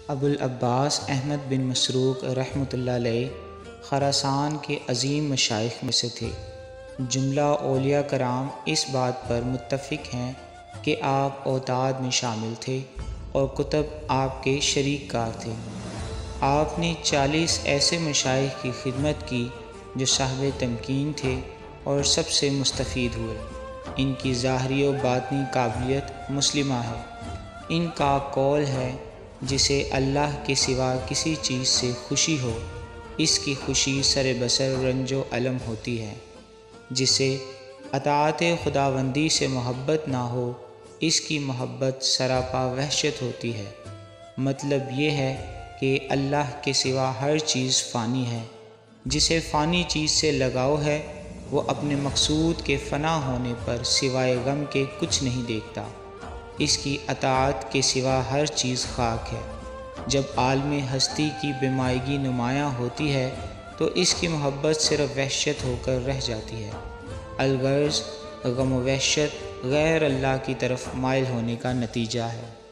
ابو العباس احمد بن مسروق رحمۃ اللہ علیہ خراسان کے عظیم مشائخ میں سے تھے۔ جملہ اولیاء کرام اس بات پر متفق ہیں کہ آپ اوتاد میں شامل تھے اور کتب آپ کے شریک کار تھے۔ آپ نے 40 ایسے مشائخ کی خدمت کی جو صاحب تمکین تھے اور سب سے مستفید ہوئے۔ ان کی ظاہری و باطنی قابلیت مسلمہ ہے۔ ان کا قول ہے جسے اللہ کے سوا کسی چیز سے خوشی ہو اس کی خوشی سر بسر رنج و الم ہوتی ہے، جسے اطاعت خداوندی سے محبت نہ ہو اس کی محبت سراپا وحشت ہوتی ہے۔ مطلب یہ ہے کہ اللہ کے سوا ہر چیز فانی ہے۔ جسے فانی چیز سے لگاؤ ہے وہ اپنے مقصود کے فنا ہونے پر سوائے غم کے کچھ نہیں دیکھتا۔ اس کی اطاعت کے سوا ہر چیز خاک ہے۔ جب عالم ہستی کی بمائیگی نمایاں ہوتی ہے تو اس کی محبت صرف وحشت ہو کر رہ جاتی ہے۔ الغرض غم و وحشت غیر اللہ کی طرف مائل ہونے کا نتیجہ ہے۔